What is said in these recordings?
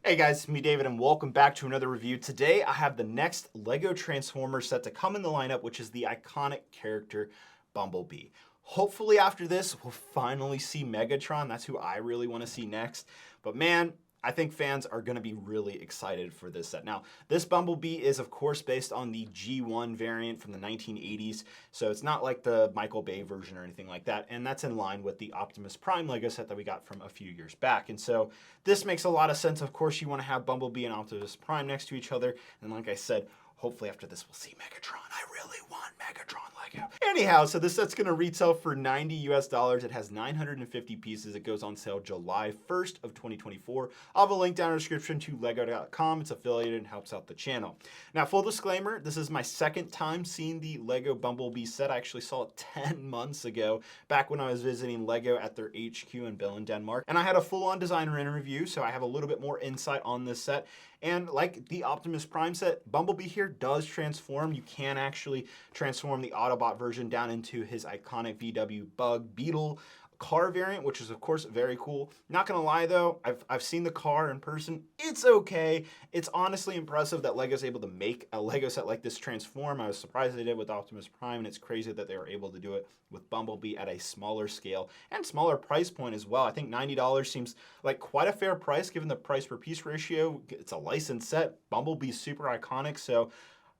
Hey guys, it's me David and welcome back to another review. Today I have the next LEGO Transformers set to come in the lineup, which is the iconic character Bumblebee. Hopefully after this we'll finally see Megatron. That's who I really want to see next. But man, I think fans are going to be really excited for this set. Now, this Bumblebee is of course based on the G1 variant from the 1980s, so it's not like the Michael Bay version or anything like that, and that's in line with the Optimus Prime LEGO set that we got from a few years back. And so this makes a lot of sense. Of course, you want to have Bumblebee and Optimus Prime next to each other, and like I said, hopefully after this we'll see Megatron. I really want Megatron Lego. Anyhow, so this set's gonna retail for $90 US. It has 950 pieces. It goes on sale July 1st of 2024. I'll have a link down in the description to lego.com. It's affiliated and helps out the channel. Now, full disclaimer, this is my second time seeing the Lego Bumblebee set. I actually saw it 10 months ago, back when I was visiting Lego at their HQ in Billund, Denmark. And I had a full-on designer interview, so I have a little bit more insight on this set. And like the Optimus Prime set, Bumblebee here does transform. You can actually transform the Autobot version down into his iconic VW Bug Beetle car variant, which is of course very cool. Not gonna lie though, I've seen the car in person. It's okay. It's honestly impressive that Lego's able to make a Lego set like this transform. I was surprised they did with Optimus Prime, and it's crazy that they were able to do it with Bumblebee at a smaller scale and smaller price point as well. I think $90 seems like quite a fair price given the price per piece ratio. It's a licensed set. Bumblebee's super iconic, so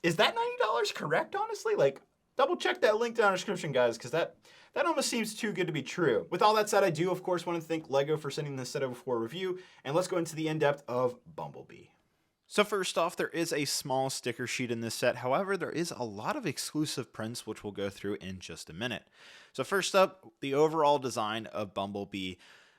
is that $90 correct, honestly? Like, double check that link down in the description, guys, because that almost seems too good to be true. With all that said, I do, of course, want to thank LEGO for sending this set over for a review, and let's go into the in-depth of Bumblebee. So first off, there is a small sticker sheet in this set. However, there is a lot of exclusive prints, which we'll go through in just a minute. So first up, the overall design of Bumblebee.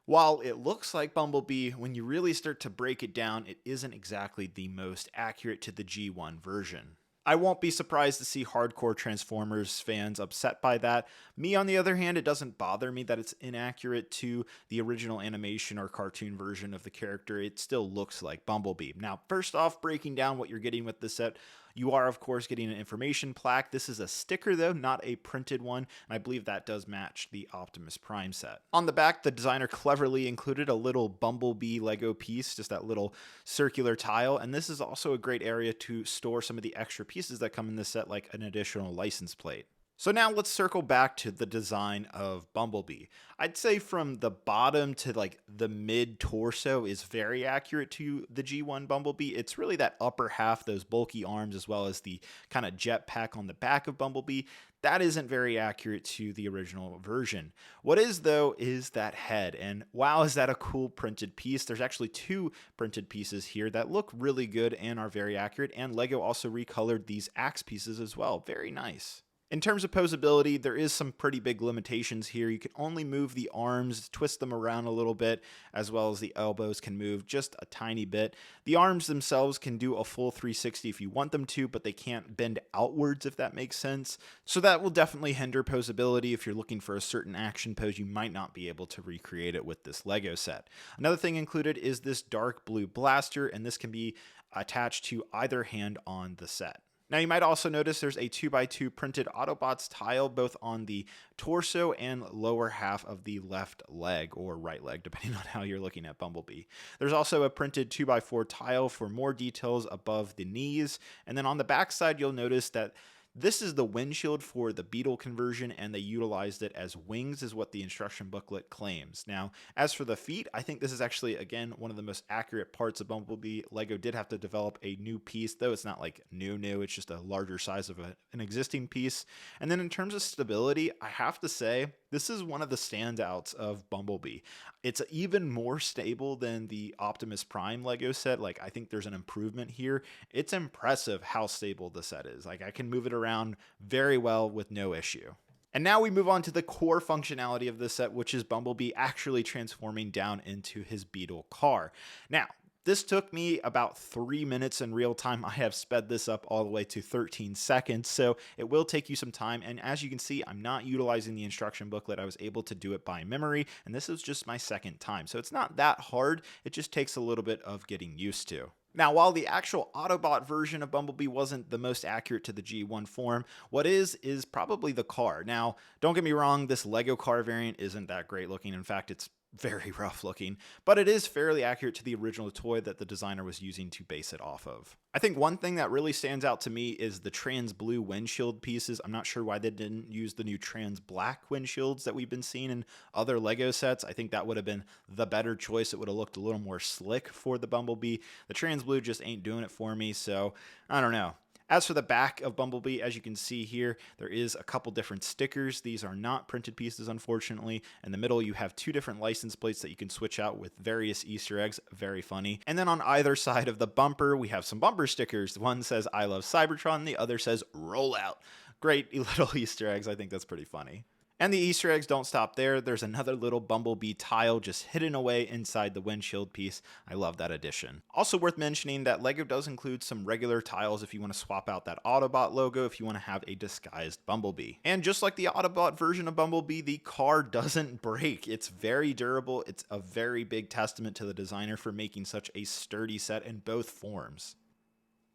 While it looks like Bumblebee, when you really start to break it down, it isn't exactly the most accurate to the G1 version. I won't be surprised to see hardcore Transformers fans upset by that. Me, on the other hand, it doesn't bother me that it's inaccurate to the original animation or cartoon version of the character. It still looks like Bumblebee. Now, first off, breaking down what you're getting with this set, you are, of course, getting an information plaque. This is a sticker, though, not a printed one, and I believe that does match the Optimus Prime set. On the back, the designer cleverly included a little Bumblebee Lego piece, just that little circular tile, and this is also a great area to store some of the extra pieces that come in this set, like an additional license plate. So now let's circle back to the design of Bumblebee. I'd say from the bottom to like the mid torso is very accurate to the G1 Bumblebee. It's really that upper half, those bulky arms, as well as the kind of jetpack on the back of Bumblebee. That isn't very accurate to the original version. What is, though, is that head. And wow, is that a cool printed piece. There's actually two printed pieces here that look really good and are very accurate. And LEGO also recolored these axe pieces as well. Very nice. In terms of posability, there is some pretty big limitations here. You can only move the arms, twist them around a little bit, as well as the elbows can move just a tiny bit. The arms themselves can do a full 360 if you want them to, but they can't bend outwards, if that makes sense. So that will definitely hinder posability. If you're looking for a certain action pose, you might not be able to recreate it with this Lego set. Another thing included is this dark blue blaster, and this can be attached to either hand on the set. Now, you might also notice there's a 2x2 printed Autobots tile both on the torso and lower half of the left leg or right leg, depending on how you're looking at Bumblebee. There's also a printed 2x4 tile for more details above the knees. And then on the back side, you'll notice that this is the windshield for the Beetle conversion, and they utilized it as wings, is what the instruction booklet claims. Now, as for the feet, I think this is actually, again, one of the most accurate parts of Bumblebee. LEGO did have to develop a new piece, though it's not like new, it's just a larger size of an existing piece. And then in terms of stability, I have to say, this is one of the standouts of Bumblebee. It's even more stable than the Optimus Prime Lego set. Like, I think there's an improvement here. It's impressive how stable the set is. Like, I can move it around very well with no issue. And now we move on to the core functionality of this set, which is Bumblebee actually transforming down into his Beetle car. Now, this took me about 3 minutes in real time. I have sped this up all the way to 13 seconds, so it will take you some time. And as you can see, I'm not utilizing the instruction booklet. I was able to do it by memory, and this is just my second time. So it's not that hard. It just takes a little bit of getting used to. Now, while the actual Autobot version of Bumblebee wasn't the most accurate to the G1 form, what is probably the car. Now, don't get me wrong, this Lego car variant isn't that great looking. In fact, it's very rough looking, but it is fairly accurate to the original toy that the designer was using to base it off of. I think one thing that really stands out to me is the trans blue windshield pieces. I'm not sure why they didn't use the new trans black windshields that we've been seeing in other Lego sets. I think that would have been the better choice. It would have looked a little more slick for the Bumblebee. The trans blue just ain't doing it for me, so I don't know. As for the back of Bumblebee, as you can see here, there is a couple different stickers. These are not printed pieces, unfortunately. In the middle, you have 2 different license plates that you can switch out with various Easter eggs. Very funny. And then on either side of the bumper, we have some bumper stickers. One says, "I love Cybertron," the other says, "Roll out." Great little Easter eggs. I think that's pretty funny. And the Easter eggs don't stop there. There's another little Bumblebee tile just hidden away inside the windshield piece. I love that addition. Also worth mentioning that LEGO does include some regular tiles if you want to swap out that Autobot logo if you want to have a disguised Bumblebee. And just like the Autobot version of Bumblebee, the car doesn't break. It's very durable. It's a very big testament to the designer for making such a sturdy set in both forms.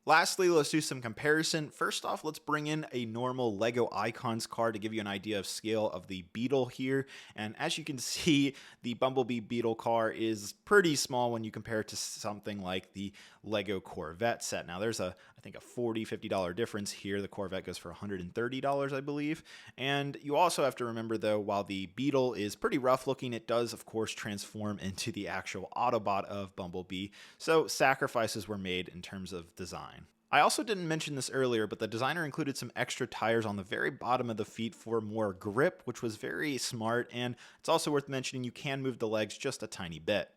Lastly, let's do some comparison. First off, let's bring in a normal LEGO Icons car to give you an idea of scale of the Beetle here. And as you can see, the Bumblebee Beetle car is pretty small when you compare it to something like the LEGO Corvette set. Now there's I think a $40, $50 difference here. The Corvette goes for $130, I believe. And you also have to remember though, while the Beetle is pretty rough looking, it does of course transform into the actual Autobot of Bumblebee. So sacrifices were made in terms of design. I also didn't mention this earlier, but the designer included some extra tires on the very bottom of the feet for more grip, which was very smart, and it's also worth mentioning you can move the legs just a tiny bit.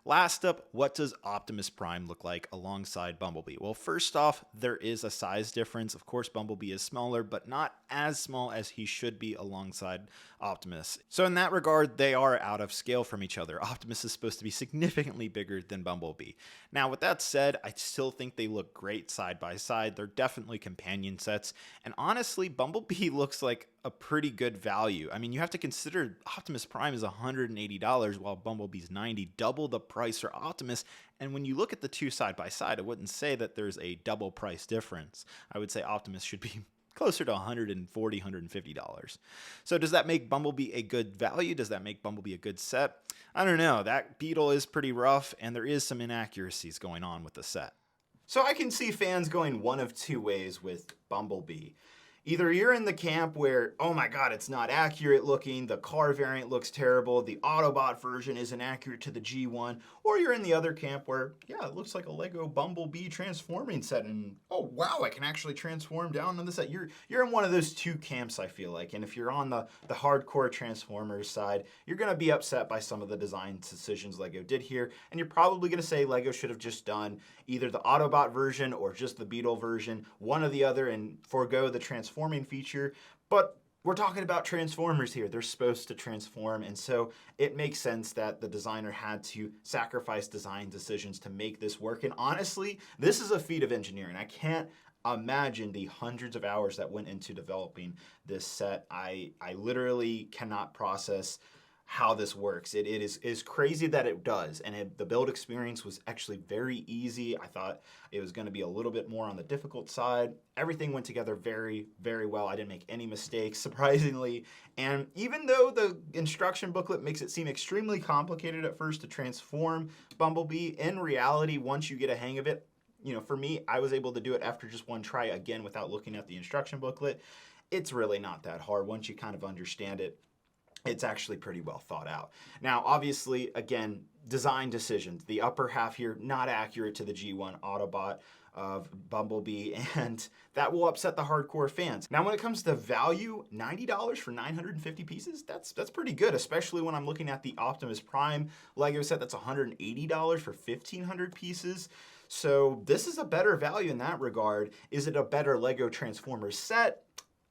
Last up, what does Optimus Prime look like alongside Bumblebee? Well, first off, there is a size difference. Of course, Bumblebee is smaller, but not as small as he should be alongside Optimus. So in that regard, they are out of scale from each other. Optimus is supposed to be significantly bigger than Bumblebee. Now, with that said, I still think they look great side by side. They're definitely companion sets. And honestly, Bumblebee looks like a pretty good value. I mean, you have to consider Optimus Prime is $180 while Bumblebee's $90, double the price for Optimus. And when you look at the two side by side, I wouldn't say that there's a double price difference. I would say Optimus should be closer to $140, $150. So does that make Bumblebee a good value? Does that make Bumblebee a good set? I don't know. That Beetle is pretty rough, and there is some inaccuracies going on with the set. So I can see fans going one of two ways with Bumblebee. Either you're in the camp where, oh my god, it's not accurate looking, the car variant looks terrible, the Autobot version isn't accurate to the G1, or you're in the other camp where, yeah, it looks like a Lego Bumblebee transforming set, and oh wow, I can actually transform down on the set. You're in one of those two camps, I feel like, and if you're on the hardcore Transformers side, you're going to be upset by some of the design decisions Lego did here, and you're probably going to say Lego should have just done either the Autobot version or just the Beetle version, one or the other, and forego the transforming feature. But we're talking about Transformers here. They're supposed to transform, and so it makes sense that the designer had to sacrifice design decisions to make this work. And honestly, this is a feat of engineering. I can't imagine the hundreds of hours that went into developing this set. I literally cannot process how this works. It is crazy that it does, and the build experience was actually very easy. I thought it was going to be a little bit more on the difficult side. Everything went together very, very well. I didn't make any mistakes, surprisingly. And even though the instruction booklet makes it seem extremely complicated at first to transform Bumblebee, in reality, once you get a hang of it, you know, for me, I was able to do it after just one try again without looking at the instruction booklet. It's really not that hard once you kind of understand it. It's actually pretty well thought out. Now, obviously, again, design decisions. The upper half here, not accurate to the G1 Autobot of Bumblebee, and that will upset the hardcore fans. Now, when it comes to value, $90 for 950 pieces, that's pretty good, especially when I'm looking at the Optimus Prime Lego set that's $180 for 1,500 pieces. So this is a better value in that regard. Is it a better Lego Transformers set?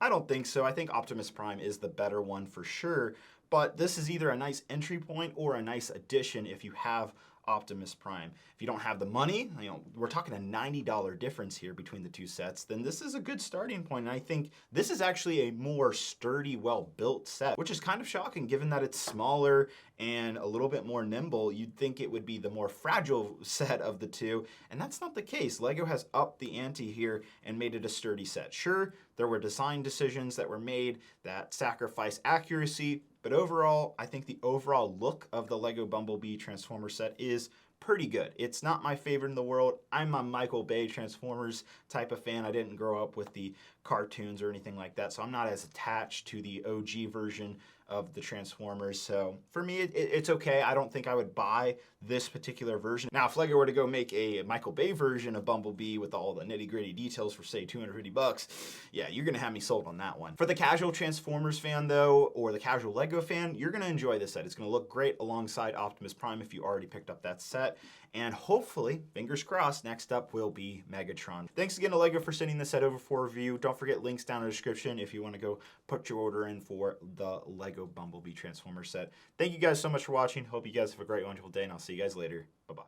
I don't think so. I think Optimus Prime is the better one for sure, but this is either a nice entry point or a nice addition if you have Optimus Prime. If you don't have the money, you know, we're talking a $90 difference here between the two sets, then this is a good starting point. And I think this is actually a more sturdy, well-built set, which is kind of shocking given that it's smaller and a little bit more nimble. You'd think it would be the more fragile set of the two, and that's not the case. Lego has upped the ante here and made it a sturdy set. Sure, there were design decisions that were made that sacrifice accuracy, But overall, I think the overall look of the Lego Bumblebee Transformer set is pretty good. It's not my favorite in the world. I'm a Michael Bay Transformers type of fan. I didn't grow up with the cartoons or anything like that, so I'm not as attached to the OG version of the Transformers. So for me, it's okay. I don't think I would buy this particular version. Now, if Lego were to go make a Michael Bay version of Bumblebee with all the nitty gritty details for say $250, yeah, you're gonna have me sold on that one. For the casual Transformers fan though, or the casual Lego fan, you're gonna enjoy this set. It's gonna look great alongside Optimus Prime if you already picked up that set. And hopefully, fingers crossed, next up will be Megatron. Thanks again to Lego for sending this set over for review. Don't forget links down in the description if you want to go put your order in for the Lego Bumblebee Transformer set. Thank you guys so much for watching. Hope you guys have a great, wonderful day, and I'll see you guys later. Bye-bye.